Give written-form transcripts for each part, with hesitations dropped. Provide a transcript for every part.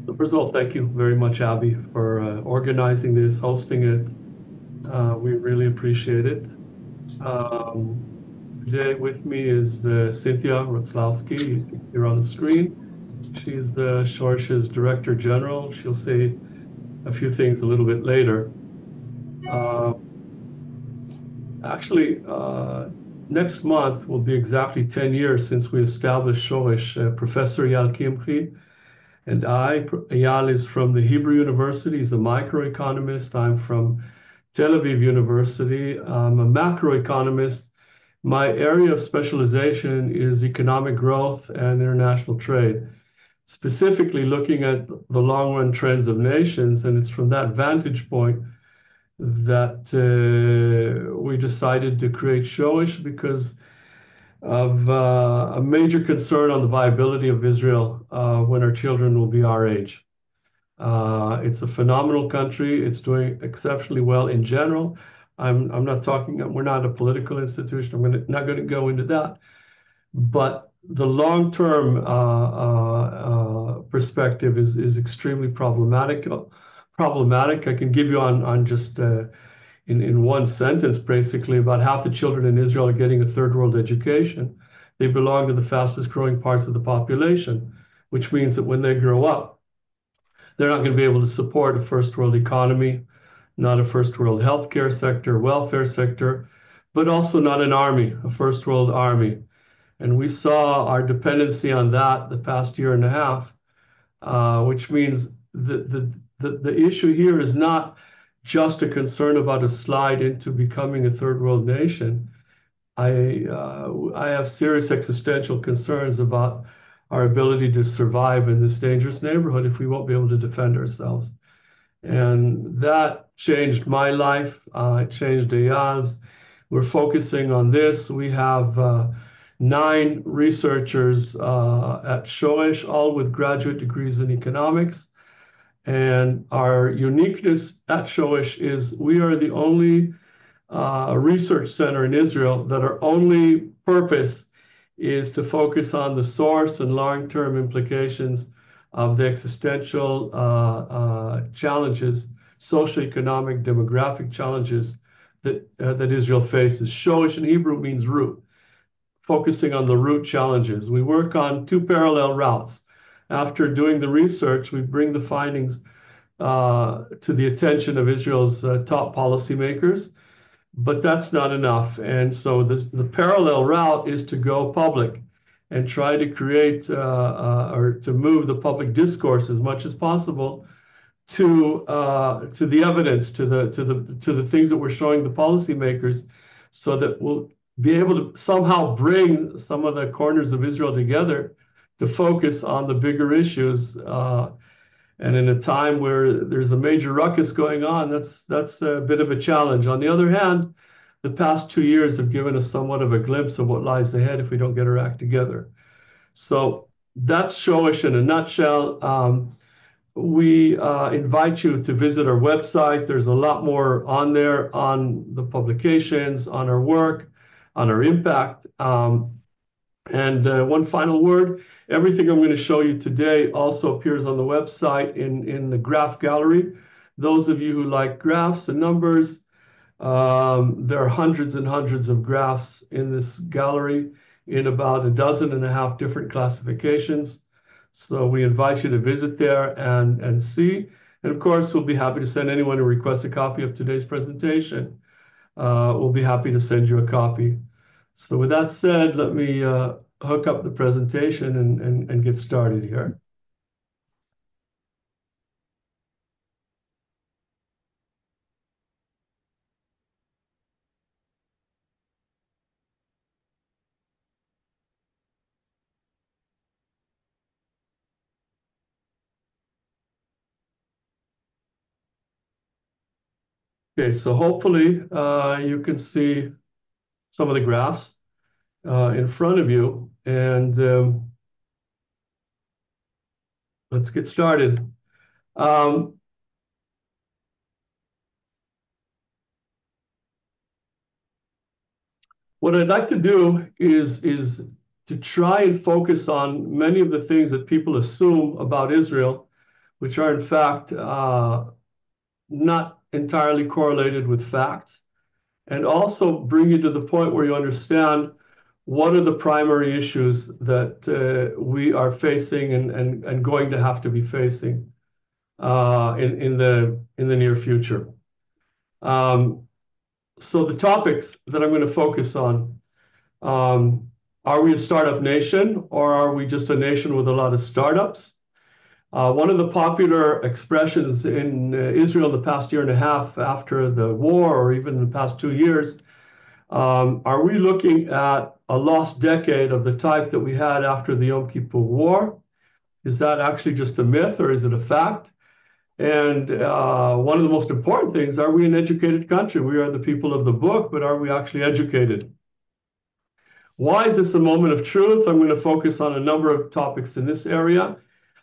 So first of all, thank you very much, Abby, for organizing this, hosting it. We really appreciate it. Um, Today with me is Cynthia Rotzlowski. You can see her on the screen. She's Shoresh's Director General. She'll say a few things a little bit later. Uh, actually, next month will be exactly 10 years since we established Shoresh. Professor Eyal Kimchi and Eyal is from the Hebrew University. He's a microeconomist. I'm from Tel Aviv University. I'm a macroeconomist. My area of specialization is economic growth and international trade, specifically looking at the long-run trends of nations. And it's from that vantage point that we decided to create Showish because of a major concern on the viability of Israel when our children will be our age. It's a phenomenal country. It's doing exceptionally well in general. I'm not talking, we're not a political institution. Not going to go into that. But the long-term perspective is extremely problematic. Problematic. I can give you on just in one sentence, basically, about half the children in Israel are getting a third world education. They belong to the fastest growing parts of the population, which means that when they grow up, they're not going to be able to support a first world economy, not a first world healthcare sector, welfare sector, but also not an army, a first world army. And we saw our dependency on that the past year and a half, which means the issue here is not just a concern about a slide into becoming a third world nation. I have serious existential concerns about our ability to survive in this dangerous neighborhood if we won't be able to defend ourselves. And that changed my life. It changed Eyal's. We're focusing on this. We have 9 researchers at Shoresh, all with graduate degrees in economics. And our uniqueness at Shoresh is we are the only research center in Israel that our only purpose is to focus on the source and long-term implications of the existential challenges, socioeconomic, demographic challenges that Israel faces. Shoresh in Hebrew means root, focusing on the root challenges. We work on 2 parallel routes. After doing the research, we bring the findings to the attention of Israel's top policymakers, but that's not enough. And so the parallel route is to go public and try to create or to move the public discourse as much as possible to the evidence, to the things that we're showing the policymakers, so that we'll be able to somehow bring some of the corners of Israel together to focus on the bigger issues. And in a time where there's a major ruckus going on, that's a bit of a challenge. On the other hand, the past 2 years have given us somewhat of a glimpse of what lies ahead if we don't get our act together. So that's Showish in a nutshell. We invite you to visit our website. There's a lot more on there on the publications, on our work, on our impact. And one final word, everything I'm going to show you today also appears on the website in the graph gallery. Those of you who like graphs and numbers, there are hundreds and hundreds of graphs in this gallery in about 12.5 different classifications. So we invite you to visit there and see. And of course, we'll be happy to send anyone who requests a copy of today's presentation. We'll be happy to send you a copy. So with that said, let me hook up the presentation and get started here. Okay, so hopefully you can see some of the graphs in front of you. And let's get started. What I'd like to do is to try and focus on many of the things that people assume about Israel which are in fact not entirely correlated with facts, and also bring you to the point where you understand what are the primary issues that we are facing and going to have to be facing in the near future. So the topics that I'm going to focus on, are we a startup nation, or are we just a nation with a lot of startups? One of the popular expressions in Israel the past year and a half after the war, or even the past 2 years, are we looking at a lost decade of the type that we had after the Yom Kippur War? Is that actually just a myth, or is it a fact? And one of the most important things, are we an educated country? We are the people of the book, but are we actually educated? Why is this a moment of truth? I'm going to focus on a number of topics in this area.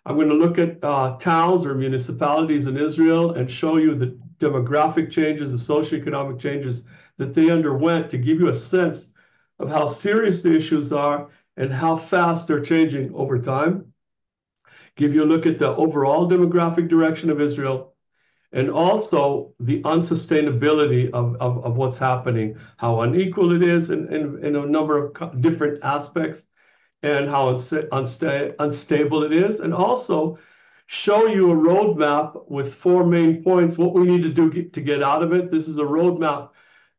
I'm going to look at towns or municipalities in Israel and show you the demographic changes, the socioeconomic changes that they underwent, to give you a sense of how serious the issues are and how fast they're changing over time. Give you a look at the overall demographic direction of Israel, and also the unsustainability of what's happening, how unequal it is in a number of different aspects, and how unstable it is, and also show you a roadmap with 4 main points, what we need to do to get out of it. This is a roadmap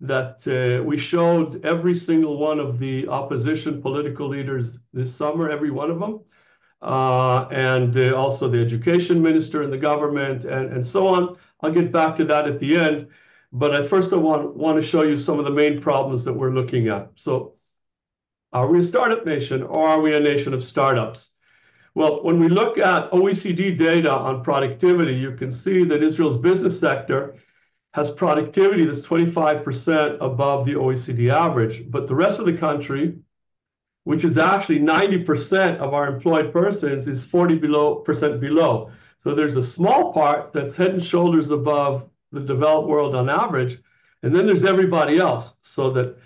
that we showed every single one of the opposition political leaders this summer, every one of them, and also the education minister and the government, and so on. I'll get back to that at the end, but I first want to show you some of the main problems that we're looking at. So, are we a startup nation, or are we a nation of startups? Well, when we look at OECD data on productivity, you can see that Israel's business sector has productivity that's 25% above the OECD average, but the rest of the country, which is actually 90% of our employed persons, is 40% below. So there's a small part that's head and shoulders above the developed world on average, and then there's everybody else. So that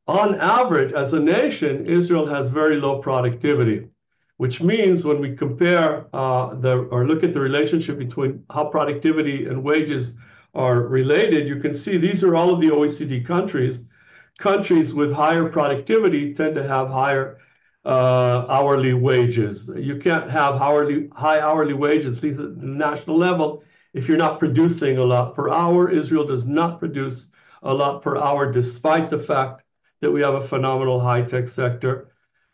on average, as a nation, Israel has very low productivity, which means when we compare or look at the relationship between how productivity and wages are related, you can see these are all of the OECD countries. Countries with higher productivity tend to have higher hourly wages. You can't have high hourly wages, at least at the national level, if you're not producing a lot per hour. Israel does not produce a lot per hour, despite the fact that we have a phenomenal high-tech sector.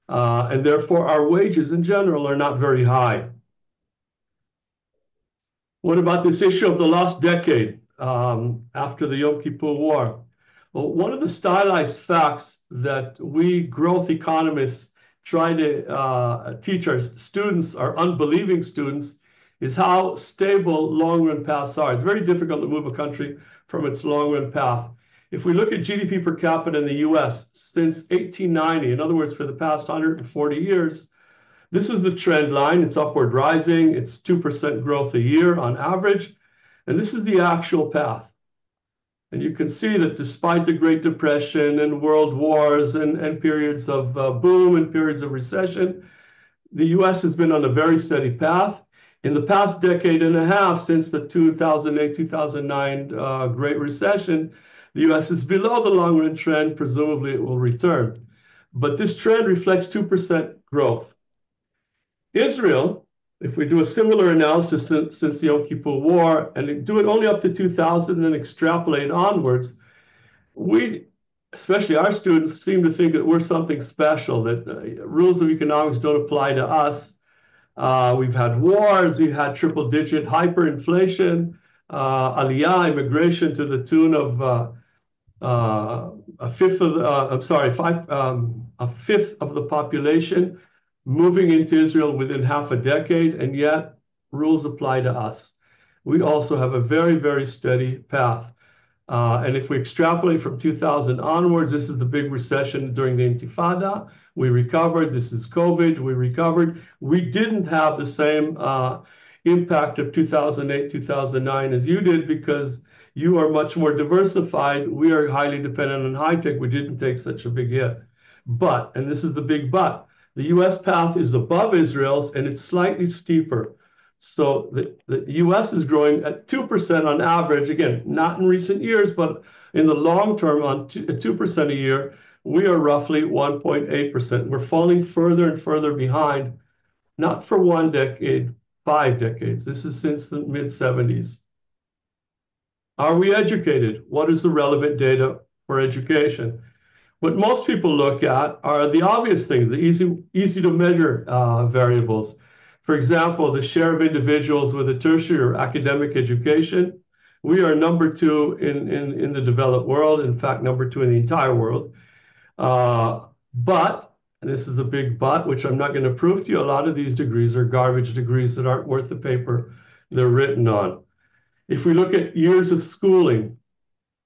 And therefore, our wages in general are not very high. What about this issue of the lost decade after the Yom Kippur War? Well, one of the stylized facts that we growth economists try to teach our students, our unbelieving students, is how stable long-run paths are. It's very difficult to move a country from its long-run path. If we look at GDP per capita in the US since 1890, in other words, for the past 140 years, this is the trend line. It's upward rising. It's 2% growth a year on average. And this is the actual path. And you can see that despite the Great Depression and world wars and periods of boom and periods of recession, the US has been on a very steady path. In the past decade and a half, since the 2008-2009 Great Recession, the US is below the long-run trend. Presumably, it will return. But this trend reflects 2% growth. Israel, if we do a similar analysis since the Yom Kippur War and do it only up to 2000 and extrapolate onwards, we, especially our students, seem to think that we're something special, that rules of economics don't apply to us. We've had wars, we've had triple-digit hyperinflation, aliyah, immigration to the tune of a fifth of the population moving into Israel within half a decade, and yet rules apply to us. We also have a very, very steady path. And if we extrapolate from 2000 onwards, this is the big recession during the Intifada. We recovered. This is COVID. We recovered. We didn't have the same impact of 2008, 2009 as you did, because you are much more diversified. We are highly dependent on high tech. We didn't take such a big hit. But, and this is the big but, the US path is above Israel's, and it's slightly steeper. So the US is growing at 2% on average, again, not in recent years, but in the long term on 2% a year, we are roughly 1.8%. We're falling further and further behind, not for 1 decade, 5 decades. This is since the mid-70s. Are we educated? What is the relevant data for education? What most people look at are the obvious things, the easy to measure variables. For example, the share of individuals with a tertiary or academic education. We are number two in the developed world, in fact, number two in the entire world. But, and this is a big but, which I'm not going to prove to you, a lot of these degrees are garbage degrees that aren't worth the paper they're written on. If we look at years of schooling,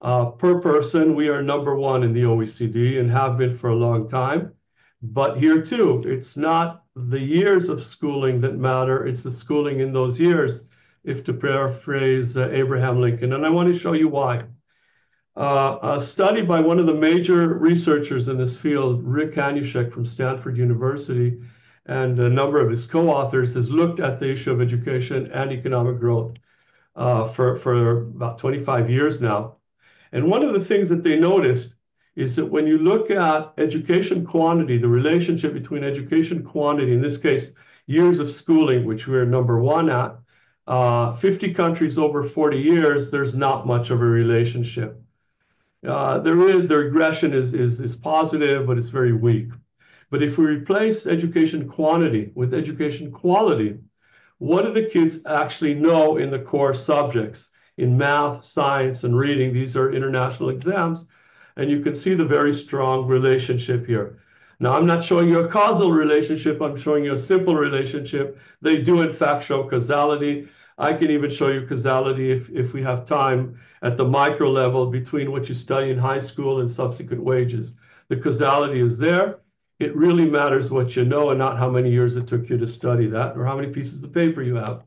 per person, we are number one in the OECD and have been for a long time. But here too, it's not the years of schooling that matter, it's the schooling in those years, if to paraphrase Abraham Lincoln. And I want to show you why. A study by one of the major researchers in this field, Rick Hanushek from Stanford University, and a number of his co-authors has looked at the issue of education and economic growth for about 25 years now. And one of the things that they noticed is that when you look at education quantity, the relationship between education quantity, in this case, years of schooling, which we're number one at, 50 countries over 40 years, there's not much of a relationship. The regression is positive, but it's very weak. But if we replace education quantity with education quality, what do the kids actually know in the core subjects? In math, science, and reading, these are international exams, and you can see the very strong relationship here. Now, I'm not showing you a causal relationship, I'm showing you a simple relationship. They do, in fact, show causality. I can even show you causality if we have time at the micro level between what you study in high school and subsequent wages. The causality is there. It really matters what you know and not how many years it took you to study that or how many pieces of paper you have.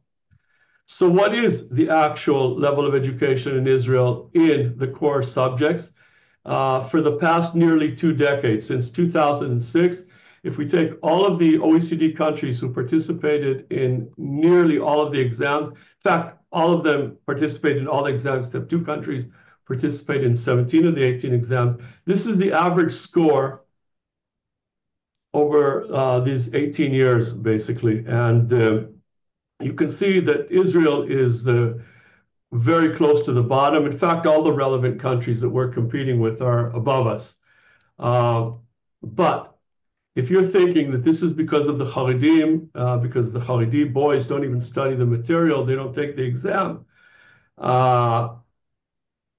So what is the actual level of education in Israel in the core subjects? For the past nearly 2 decades, since 2006, if we take all of the OECD countries who participated in nearly all of the exams, in fact, all of them participated in all the exams except 2 countries participated in 17 of the 18 exams. This is the average score over these 18 years, basically. And you can see that Israel is very close to the bottom. In fact, all the relevant countries that we're competing with are above us. But if you're thinking that this is because of the Haredim, because the Haredi boys don't even study the material, they don't take the exam,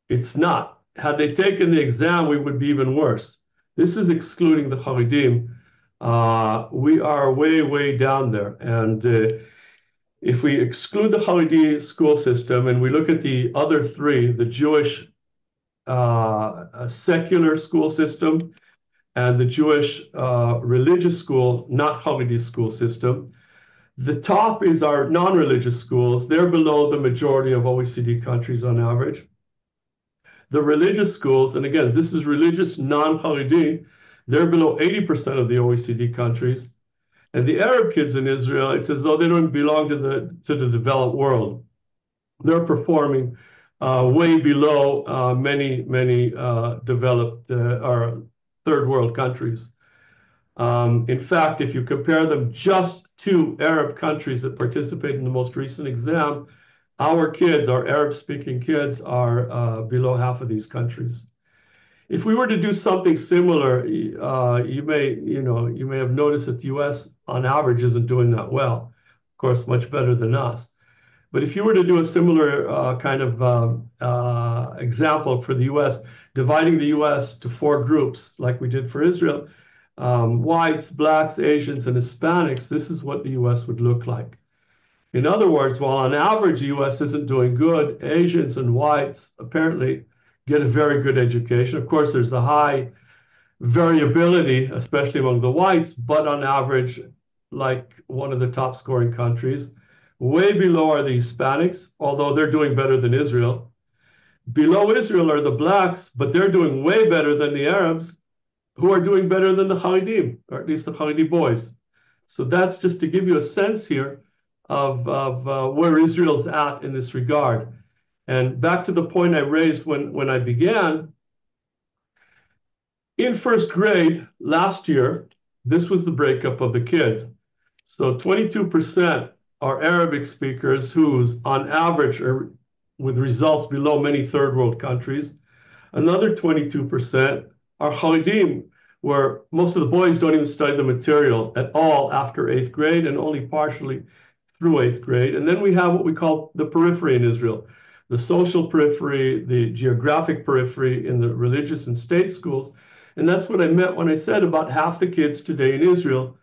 it's not. Had they taken the exam, we would be even worse. This is excluding the Haredim. We are way, way down there. And if we exclude the Haredi school system and we look at the other 3, the Jewish secular school system and the Jewish religious school, not Haredi school system, the top is our non-religious schools. They're below the majority of OECD countries on average. The religious schools, and again, this is religious non-Haredi, they're below 80% of the OECD countries. And the Arab kids in Israel, it's as though they don't belong to the developed world. They're performing way below many developed or third world countries. In fact, if you compare them just to Arab countries that participate in the most recent exam, our kids, our Arab-speaking kids, are below half of these countries. If we were to do something similar, you may have noticed that the US on average isn't doing that well. Of course, much better than us. But if you were to do a similar kind of example for the US, dividing the US to 4 groups like we did for Israel, whites, blacks, Asians, and Hispanics, this is what the US would look like. In other words, while on average the US isn't doing good, Asians and whites apparently get a very good education. Of course, there's a high variability, especially among the whites, but on average, like one of the top scoring countries. Way below are the Hispanics, although they're doing better than Israel. Below Israel are the blacks, but they're doing way better than the Arabs, who are doing better than the Haredim, or at least the Haredi boys. So that's just to give you a sense here of where Israel's at in this regard. And back to the point I raised when I began, in first grade last year, this was the breakup of the kids. So 22% are Arabic speakers who, on average, are with results below many third world countries. Another 22% are Haredim, where most of the boys don't even study the material at all after eighth grade and only partially through eighth grade. And then we have what we call the periphery in Israel, the social periphery, the geographic periphery in the religious and state schools. And that's what I meant when I said about half the kids today in Israel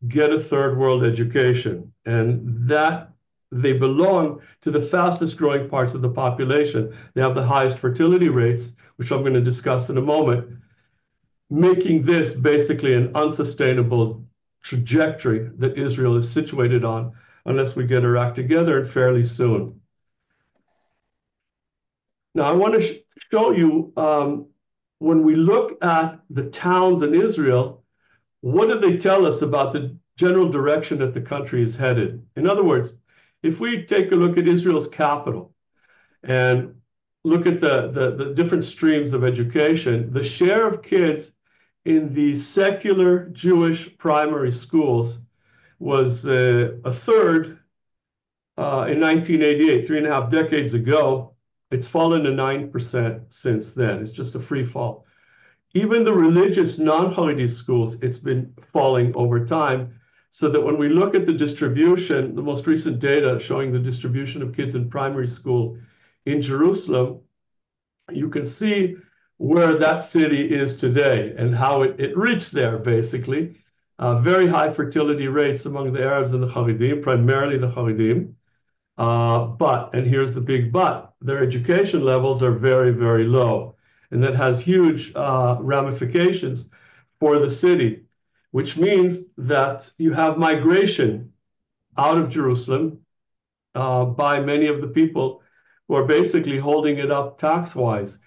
get a third world education, and that they belong to the fastest growing parts of the population. They have the highest fertility rates, which I'm going to discuss in a moment, making this basically an unsustainable trajectory that Israel is situated on unless we get our act together, and fairly soon. Now, I want to show you when we look at the towns in Israel, what do they tell us about the general direction that the country is headed? In other words, if we take a look at Israel's capital and look at the different streams of education, the share of kids in the secular Jewish primary schools was a third in 1988, 3.5 decades ago. It's fallen to 9% since then. It's just a free fall. Even the religious non-Haredi schools, it's been falling over time, so that when we look at the distribution, the most recent data showing the distribution of kids in primary school in Jerusalem, you can see where that city is today and how it reached there, basically. Very high fertility rates among the Arabs and the Haredim, primarily the Haredim. And here's the big but, their education levels are very, very low. And that has huge ramifications for the city, which means that you have migration out of Jerusalem by many of the people who are basically holding it up tax-wise.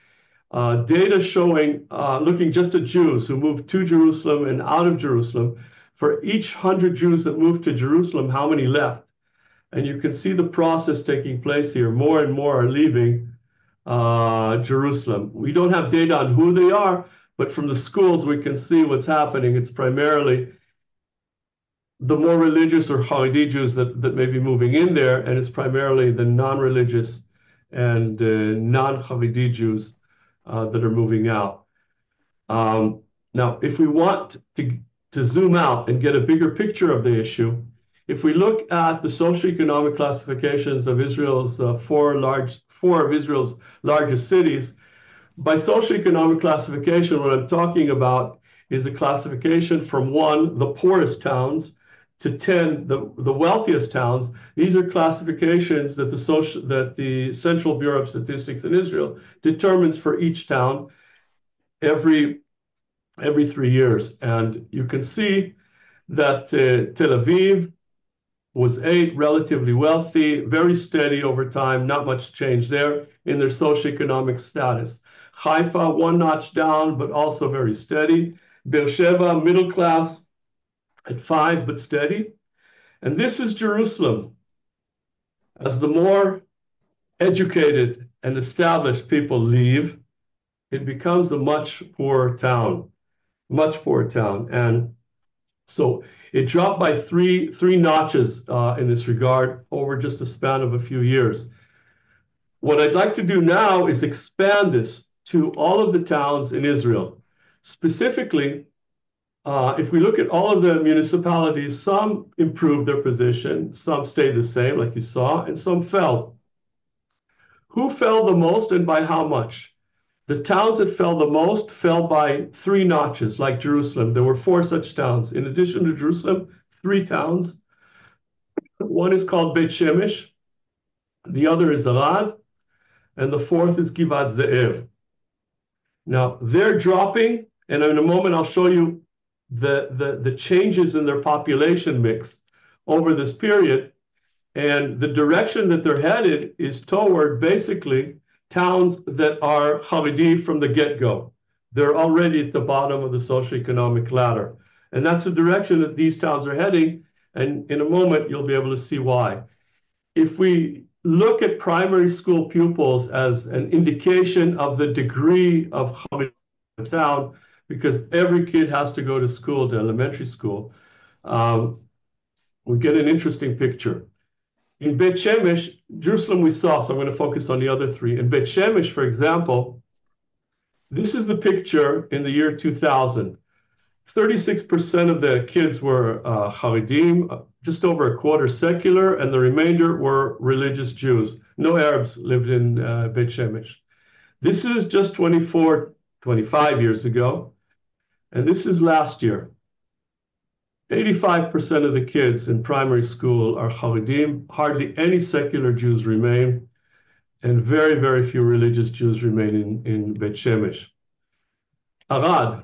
Data showing, looking just at Jews who moved to Jerusalem and out of Jerusalem, for each 100 Jews that moved to Jerusalem, how many left? And you can see the process taking place here. More and more are leaving Jerusalem. We don't have data on who they are, but from the schools we can see what's happening. It's primarily the more religious or Haredi Jews that may be moving in there, and it's primarily the non-religious and non-Haredi Jews that are moving out. Now, if we want to zoom out and get a bigger picture of the issue, if we look at the socioeconomic classifications of Israel's four of Israel's largest cities, by socioeconomic classification, what I'm talking about is a classification from 1, the poorest towns, to 10, the wealthiest towns. These are classifications that the Central Bureau of Statistics in Israel determines for each town every 3 years. And you can see that Tel Aviv was 8, relatively wealthy, very steady over time, not much change there in their socioeconomic status. Haifa, 1 notch down, but also very steady. Beersheba, middle class at 5, but steady. And this is Jerusalem. As the more educated and established people leave, it becomes a much poorer town, much poorer town. And so it dropped by three notches in this regard over just a span of a few years. What I'd like to do now is expand this to all of the towns in Israel. Specifically, if we look at all of the municipalities, some improved their position, some stayed the same, like you saw, and some fell. Who fell the most and by how much? The towns that fell the most fell by 3 notches, like Jerusalem. There were 4 such towns. In addition to Jerusalem, 3 towns. One is called Beit Shemesh, the other is Arad, and the 4th is Givat Ze'ev. Now, they're dropping, and in a moment I'll show you the changes in their population mix over this period. And the direction that they're headed is toward basically towns that are Haredi from the get-go. They're already at the bottom of the socioeconomic ladder. And that's the direction that these towns are heading. And in a moment, you'll be able to see why. if we look at primary school pupils as an indication of the degree of Haredim in the town, because every kid has to go to school, to elementary school, um, we get an interesting picture. In Beit Shemesh, Jerusalem we saw, so I'm going to focus on the other three. In Beit Shemesh, for example, this is the picture in the year 2000. 36% of the kids were Haredim, just over a quarter secular, and the remainder were religious Jews. No Arabs lived in Beit Shemesh. This is just 24, 25 years ago, and this is last year. 85% of the kids in primary school are Haredim. Hardly any secular Jews remain, and very, very few religious Jews remain in Beit Shemesh. Arad,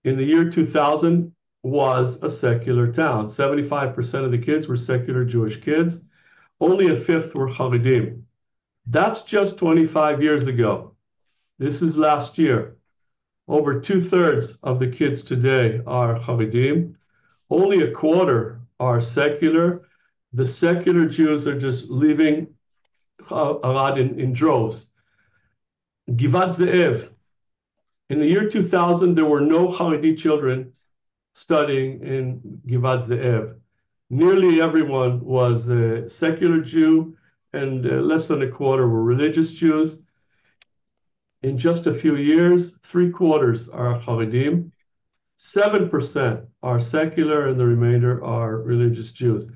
in the year 2000, was a secular town. 75% of the kids were secular Jewish kids. Only a fifth were Haredim. That's just 25 years ago. This is last year. Over 2/3 of the kids today are Haredim. Only a quarter are secular. The secular Jews are just leaving Arad in droves. Givat Ze'ev. In the year 2000, there were no Haredi children studying in Givat Ze'ev. Nearly everyone was a secular Jew, and less than a quarter were religious Jews. In just a few years, 3/4 are Haredim, 7% are secular, and the remainder are religious Jews.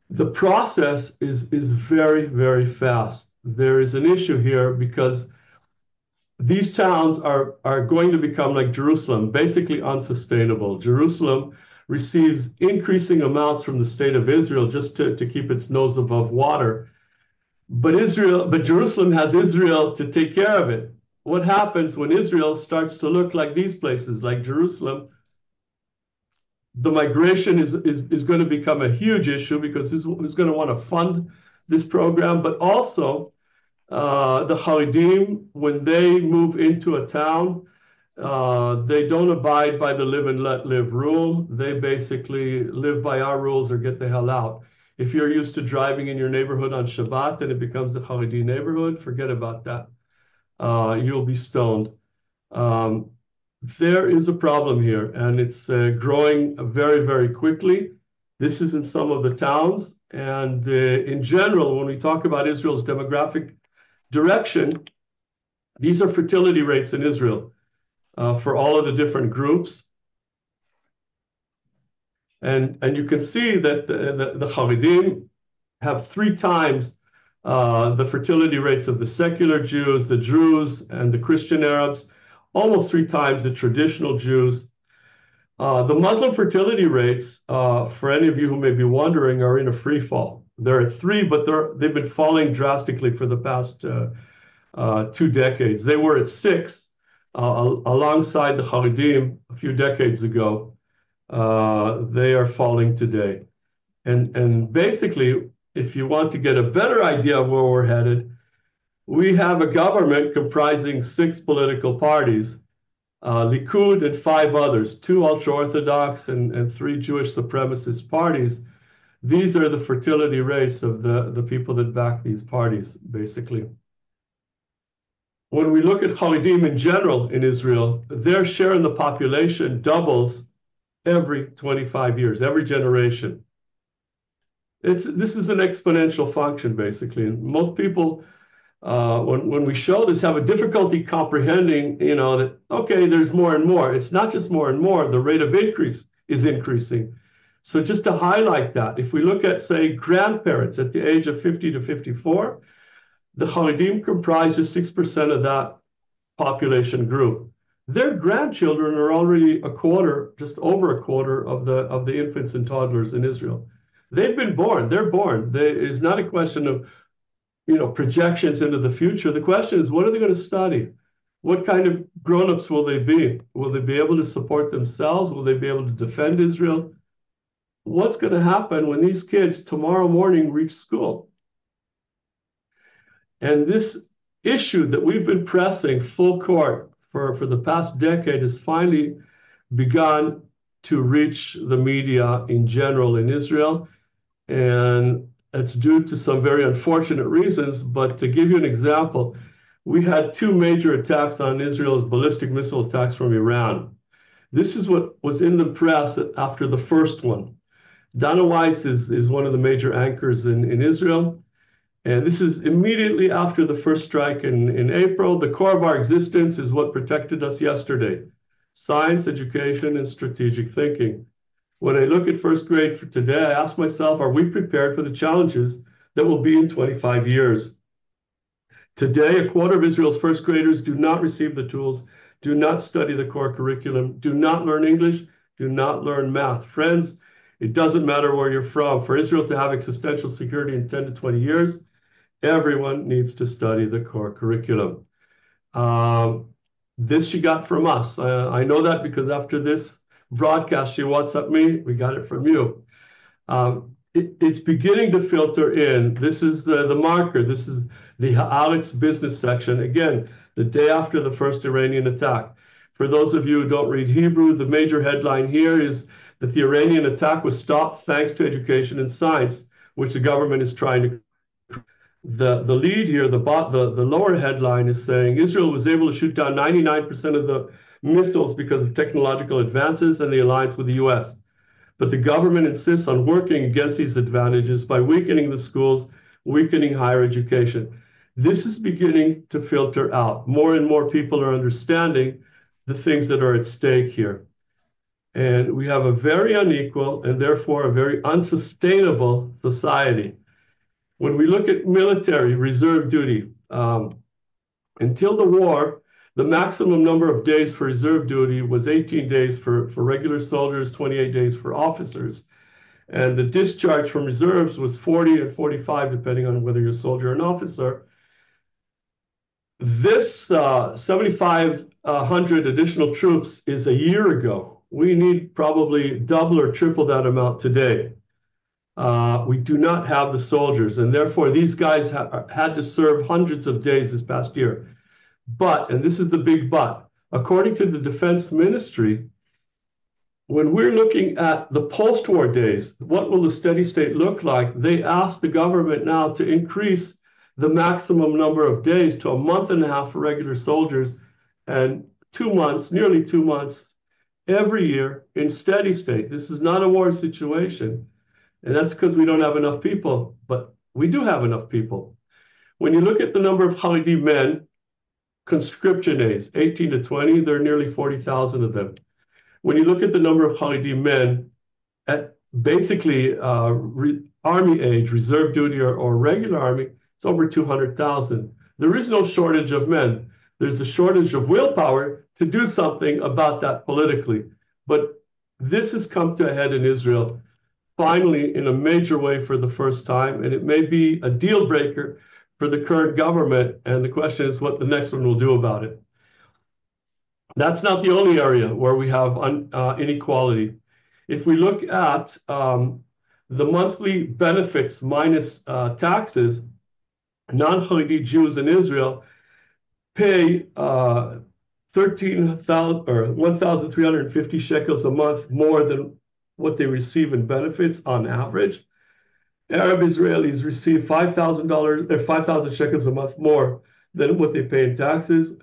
The process is very, very fast. There is an issue here because these towns are going to become like Jerusalem, basically unsustainable. Jerusalem receives increasing amounts from the state of Israel just to keep its nose above water. But Jerusalem has Israel to take care of it. What happens when Israel starts to look like these places, like Jerusalem? The migration is going to become a huge issue because who's going to want to fund this program? But also, the Haredim, when they move into a town, they don't abide by the live and let live rule. They basically live by our rules or get the hell out. If you're used to driving in your neighborhood on Shabbat and it becomes the Haredi neighborhood, forget about that. You'll be stoned. There is a problem here, and it's growing very, very quickly. This is in some of the towns. And in general, when we talk about Israel's demographic direction, these are fertility rates in Israel for all of the different groups. And you can see that the Haredim have 3 times the fertility rates of the secular Jews, the Druze, and the Christian Arabs, almost 3 times the traditional Jews. The Muslim fertility rates, for any of you who may be wondering, are in a free fall. They're at 3, but they've been falling drastically for the past 2 decades. They were at 6 alongside the Haredim a few decades ago. They are falling today. And basically, if you want to get a better idea of where we're headed, we have a government comprising 6 political parties, Likud and 5 others, 2 ultra-Orthodox and 3 Jewish supremacist parties. These are the fertility rates of the people that back these parties, basically. When we look at Haredim in general in Israel, their share in the population doubles every 25 years, every generation. This is an exponential function, basically. And most people, when we show this, have a difficulty comprehending, that, okay, there's more and more. It's not just more and more. The rate of increase is increasing. So just to highlight that, if we look at, say, grandparents at the age of 50 to 54, the Haredim comprise just 6% of that population group. Their grandchildren are already a quarter, just over a quarter of the infants and toddlers in Israel. They've been born. They're born. It's not a question of, projections into the future. The question is, what are they going to study? What kind of grown-ups will they be? Will they be able to support themselves? Will they be able to defend Israel? What's going to happen when these kids tomorrow morning reach school? And this issue that we've been pressing full court for the past decade has finally begun to reach the media in general in Israel. And It's due to some very unfortunate reasons, but to give you an example, we had two major attacks on Israel's ballistic missile attacks from Iran. This is what was in the press after the first one. Dana Weiss is one of the major anchors in Israel. And this is immediately after the first strike in April. The core of our existence is what protected us yesterday: science, education, and strategic thinking. When I look at first grade for today, I ask myself, are we prepared for the challenges that will be in 25 years? Today, a quarter of Israel's first graders do not receive the tools, do not study the core curriculum, do not learn English, do not learn math. Friends, it doesn't matter where you're from. For Israel to have existential security in 10 to 20 years, everyone needs to study the core curriculum. This she got from us. I know that because after this broadcast, she WhatsApped me. We got it from you. It's beginning to filter in. This is the marker. This is the Haaretz business section. Again, the day after the first Iranian attack. For those of you who don't read Hebrew, the major headline here is that the Iranian attack was stopped thanks to education and science, which the government is trying to. The lead here, the lower headline is saying Israel was able to shoot down 99% of the missiles because of technological advances and the alliance with the US. But the government insists on working against these advantages by weakening the schools, weakening higher education. This is beginning to filter out. More and more people are understanding the things that are at stake here. And we have a very unequal and therefore a very unsustainable society. When we look at military reserve duty, until the war, the maximum number of days for reserve duty was 18 days for regular soldiers, 28 days for officers. And the discharge from reserves was 40 and 45, depending on whether you're a soldier or an officer. This 7,500 additional troops is a year ago. We need probably double or triple that amount today. We do not have the soldiers, and therefore these guys had to serve hundreds of days this past year. But, and this is the big but, according to the Defense Ministry, when we're looking at the post-war days, what will the steady state look like? They asked the government now to increase the maximum number of days to a month and a half for regular soldiers and 2 months, nearly 2 months every year in steady state. This is not a war situation. And that's because we don't have enough people, but we do have enough people. When you look at the number of Haredi men, conscription age, 18 to 20, there are nearly 40,000 of them. When you look at the number of Haredi men at basically army age, reserve duty or regular army, it's over 200,000. There is no shortage of men. There's a shortage of willpower to do something about that politically. But this has come to a head in Israel, finally in a major way for the first time, and it may be a deal breaker for the current government, and the question is what the next one will do about it. That's not the only area where we have inequality. If we look at the monthly benefits minus taxes, non-Haredi Jews in Israel pay 13,000 or 1,350 shekels a month more than what they receive in benefits on average. Arab Israelis receive $5,000 or 5,000 shekels a month more than what they pay in taxes.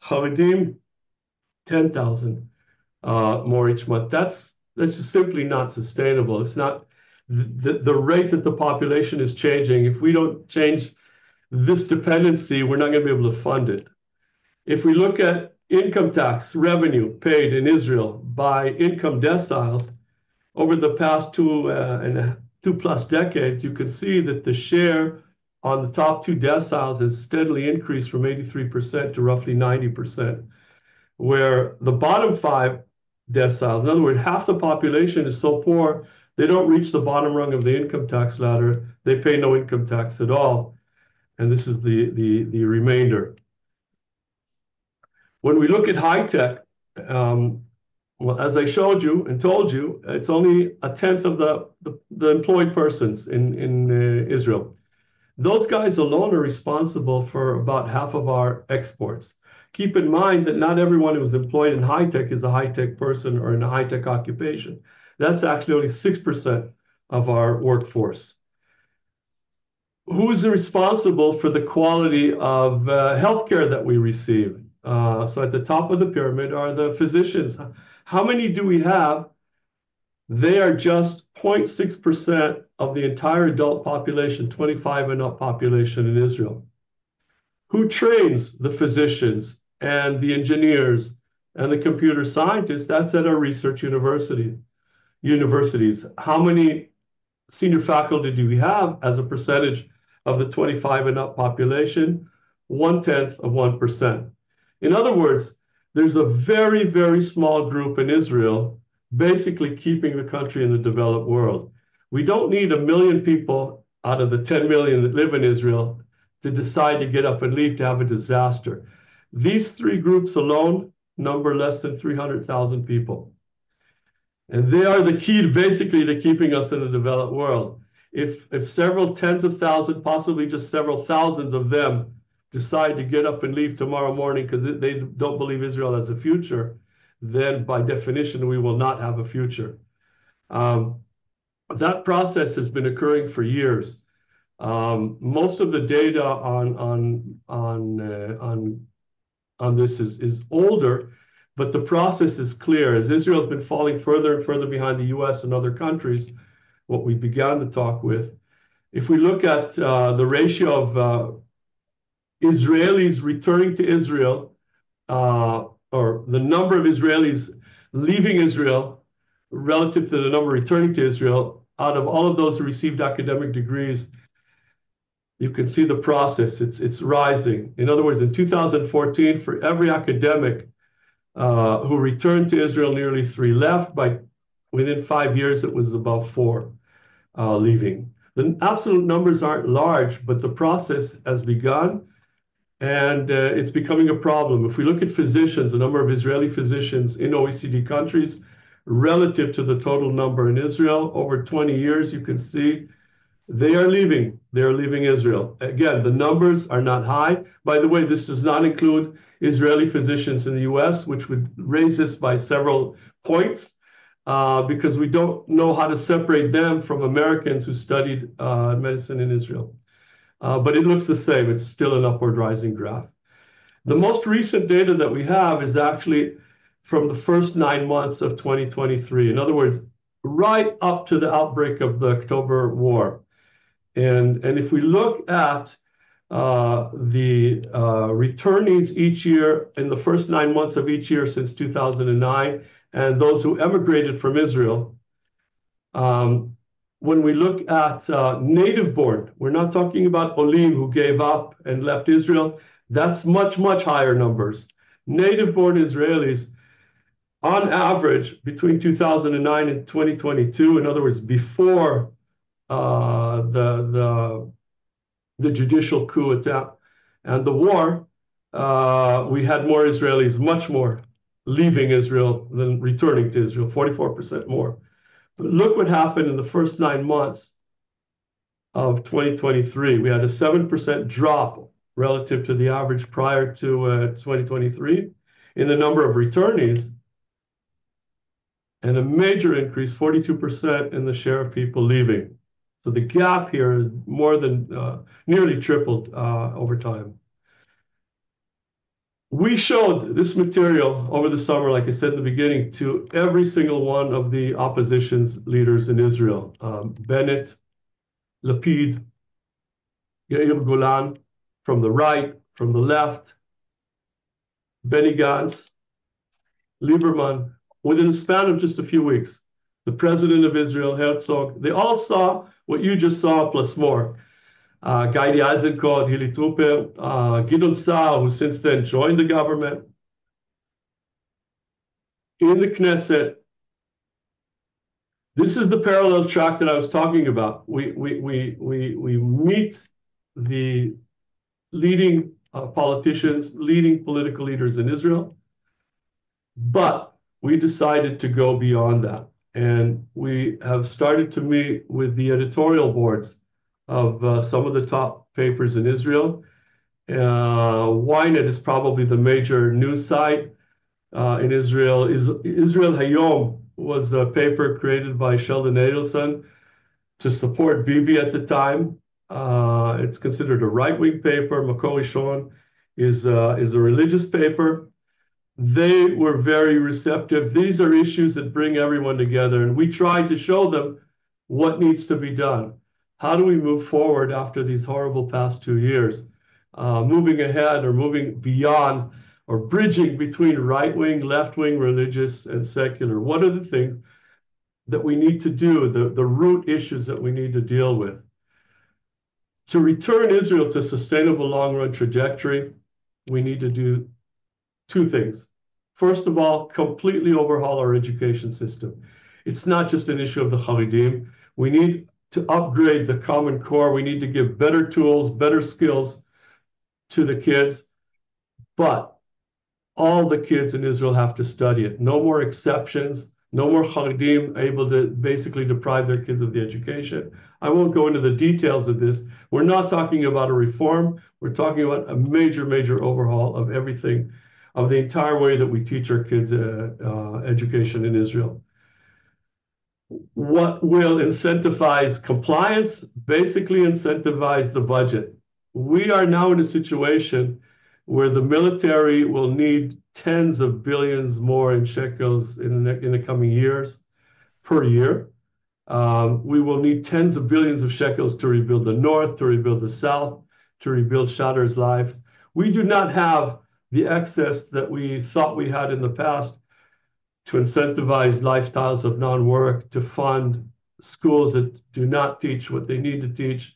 Haredim, 10,000 more each month. That's just simply not sustainable. It's not the rate that the population is changing. If we don't change this dependency, we're not going to be able to fund it. If we look at income tax revenue paid in Israel by income deciles, over the past 2+ decades, you can see that the share on the top 2 deciles has steadily increased from 83% to roughly 90%, where the bottom 5 deciles, in other words, half the population is so poor, they don't reach the bottom rung of the income tax ladder. They pay no income tax at all. And this is the remainder. When we look at high tech, well, as I showed you and told you, it's only a tenth of the employed persons in Israel. Those guys alone are responsible for about half of our exports. Keep in mind that not everyone who's employed in high tech is a high tech person or in a high tech occupation. That's actually only 6% of our workforce. who's responsible for the quality of healthcare that we receive? So at the top of the pyramid are the physicians. How many do we have? They are just 0.6% of the entire adult population, 25 and up population in Israel. Who trains the physicians and the engineers and the computer scientists? That's at our research universities. How many senior faculty do we have as a percentage of the 25 and up population? 1/10 of 1%. In other words, there's a very, very small group in Israel basically keeping the country in the developed world. We don't need 1 million people out of the 10 million that live in Israel to decide to get up and leave to have a disaster. These three groups alone number less than 300,000 people. And they are the key basically to keeping us in the developed world. If several tens of thousands, possibly just several thousands of them decide to get up and leave tomorrow morning because they don't believe Israel has a future, then by definition, we will not have a future. That process has been occurring for years. Most of the data on this is older, but the process is clear. As Israel has been falling further and further behind the US and other countries, what we began to talk with, if we look at the ratio of Israelis returning to Israel, or the number of Israelis leaving Israel relative to the number returning to Israel, out of all of those who received academic degrees, you can see the process. It's rising. In other words, in 2014, for every academic who returned to Israel, nearly 3 left. Within 5 years, it was about 4 leaving. The absolute numbers aren't large, but the process has begun, and it's becoming a problem. If we look at physicians, the number of Israeli physicians in OECD countries relative to the total number in Israel, over 20 years, you can see they are leaving. They are leaving Israel. Again, the numbers are not high. By the way, this does not include Israeli physicians in the US, which would raise this by several points because we don't know how to separate them from Americans who studied medicine in Israel. But it looks the same. It's still an upward rising graph. The most recent data that we have is actually from the first 9 months of 2023. In other words, right up to the outbreak of the October war. And if we look at the returnees each year in the first 9 months of each year since 2009, and those who emigrated from Israel, when we look at native born, we're not talking about Olim who gave up and left Israel. That's much, much higher numbers. Native born Israelis, on average, between 2009 and 2022, in other words, before the judicial coup attempt and the war, we had more Israelis, much more, leaving Israel than returning to Israel, 44% more. But look what happened in the first 9 months of 2023. We had a 7% drop relative to the average prior to 2023 in the number of returnees, and a major increase, 42% in the share of people leaving. So the gap here is more than nearly tripled over time. We showed this material over the summer, like I said in the beginning, to every single one of the opposition's leaders in Israel. Bennett, Lapid, Yair Golan, from the right, from the left, Benny Gantz, Lieberman, within a span of just a few weeks. The president of Israel, Herzog, they all saw what you just saw, plus more. Gadi Eisenkot, Hili Trupper, Gideon Saar, who since then joined the government. In the Knesset, this is the parallel track that I was talking about. We meet the leading politicians, leading political leaders in Israel, but we decided to go beyond that. And we have started to meet with the editorial boards of some of the top papers in Israel. Ynet is probably the major news site in Israel. Israel Hayom was a paper created by Sheldon Adelson to support Bibi at the time. It's considered a right-wing paper. Makor Rishon is a religious paper. They were very receptive. These are issues that bring everyone together, and we tried to show them what needs to be done. How do we move forward after these horrible past 2 years? Moving ahead or moving beyond or bridging between right-wing, left-wing, religious, and secular. What are the things that we need to do, the root issues that we need to deal with? To return Israel to a sustainable long-run trajectory, we need to do 2 things. First of all, completely overhaul our education system. It's not just an issue of the Haredim. We need to upgrade the Common Core. We need to give better tools, better skills to the kids. But all the kids in Israel have to study it. No more exceptions. No more Haredim able to basically deprive their kids of the education. I won't go into the details of this. We're not talking about a reform. We're talking about a major, major overhaul of everything, of the entire way that we teach our kids education in Israel. What will incentivize compliance? Basically incentivize the budget. We are now in a situation where the military will need tens of billions more in shekels in the coming years per year. We will need tens of billions of shekels to rebuild the North, to rebuild the South, to rebuild Shatter's lives. We do not have the excess that we thought we had in the past to incentivize lifestyles of non-work, to fund schools that do not teach what they need to teach.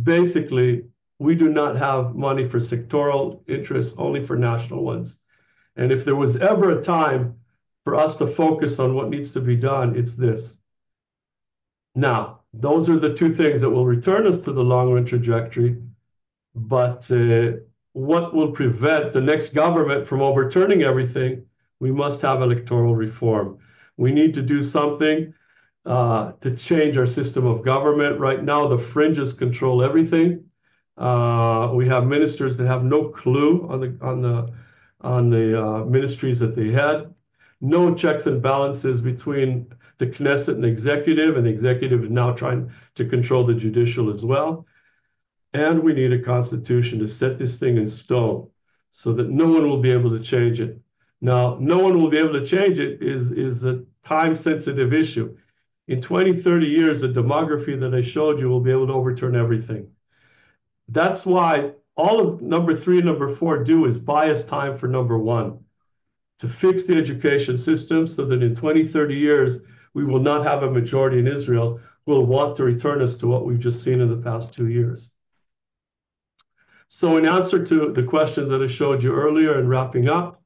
Basically, we do not have money for sectoral interests, only for national ones. And if there was ever a time for us to focus on what needs to be done, it's this. Now, those are the 2 things that will return us to the long-run trajectory. But what will prevent the next government from overturning everything? We must have electoral reform. We need to do something to change our system of government. Right now, the fringes control everything. We have ministers that have no clue on the ministries that they had. No checks and balances between the Knesset and the executive is now trying to control the judicial as well. And we need a constitution to set this thing in stone so that no one will be able to change it. Now, no one will be able to change it is a time-sensitive issue. In 20, 30 years, the demography that I showed you will be able to overturn everything. That's why all of number 3 and number 4 do is buy us time for number 1, to fix the education system so that in 20, 30 years, we will not have a majority in Israel who will want to return us to what we've just seen in the past 2 years. So in answer to the questions that I showed you earlier and wrapping up,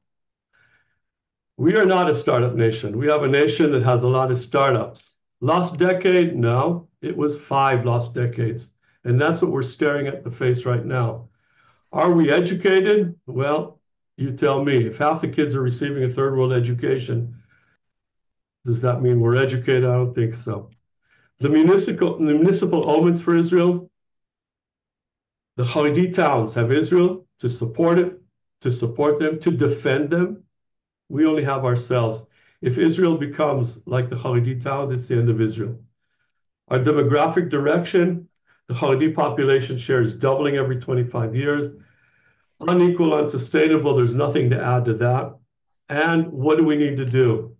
we are not a startup nation. We have a nation that has a lot of startups. Lost decade? No, it was 5 lost decades. And that's what we're staring at the face right now. Are we educated? Well, you tell me. If half the kids are receiving a third world education, does that mean we're educated? I don't think so. The municipal omens for Israel, the Haredi towns have Israel to support it, to support them, to defend them. We only have ourselves. If Israel becomes like the Haredi towns, it's the end of Israel. Our demographic direction, the Haredi population share is doubling every 25 years. Unequal, unsustainable, there's nothing to add to that. And what do we need to do?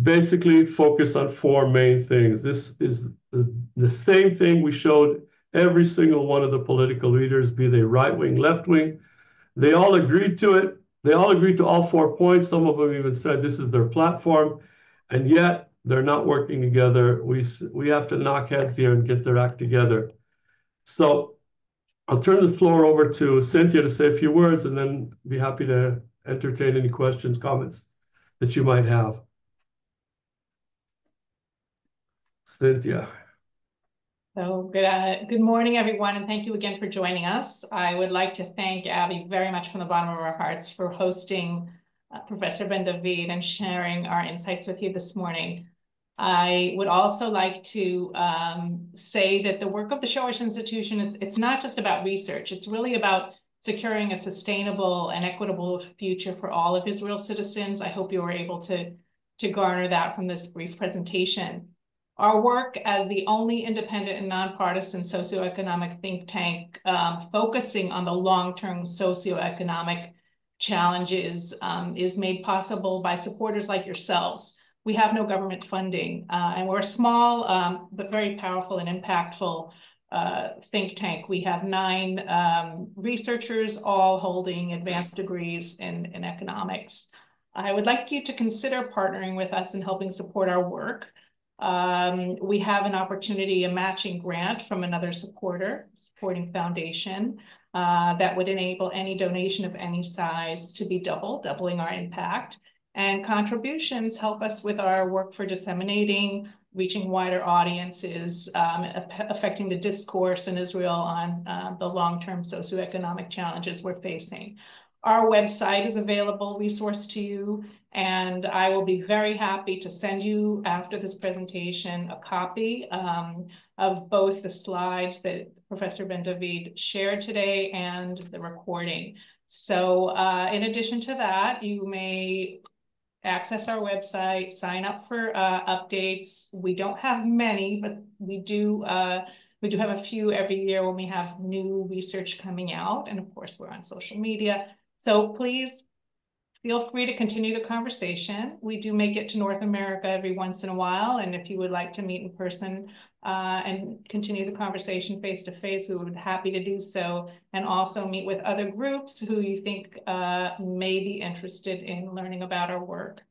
Basically, focus on 4 main things. This is the same thing we showed every single one of the political leaders, be they right-wing, left-wing. They all agreed to it. They all agreed to all 4 points. Some of them even said this is their platform, and yet they're not working together. We have to knock heads here and get their act together. So I'll turn the floor over to Cynthia to say a few words, and then be happy to entertain any questions, comments that you might have. Cynthia. So good morning, everyone, and thank you again for joining us. I would like to thank Abby very much from the bottom of our hearts for hosting Professor Ben David and sharing our insights with you this morning. I would also like to say that the work of the Shoresh Institution, it's not just about research. It's really about securing a sustainable and equitable future for all of Israel's citizens. I hope you were able to garner that from this brief presentation. Our work as the only independent and nonpartisan socioeconomic think tank focusing on the long-term socioeconomic challenges is made possible by supporters like yourselves. We have no government funding, and we're a small but very powerful and impactful think tank. We have 9 researchers, all holding advanced degrees in economics. I would like you to consider partnering with us in helping support our work. We have an opportunity, a matching grant from another supporting foundation that would enable any donation of any size to be doubling our impact. And contributions help us with our work for disseminating, reaching wider audiences, affecting the discourse in Israel on the long-term socioeconomic challenges we're facing. Our website is available, resource to you, and I will be very happy to send you, after this presentation, a copy of both the slides that Professor Ben-David shared today and the recording. So in addition to that, you may access our website, sign up for updates. We don't have many, but we do have a few every year when we have new research coming out. And of course, we're on social media. So please feel free to continue the conversation. We do make it to North America every once in a while. And if you would like to meet in person and continue the conversation face-to-face, we would be happy to do so. And also meet with other groups who you think may be interested in learning about our work.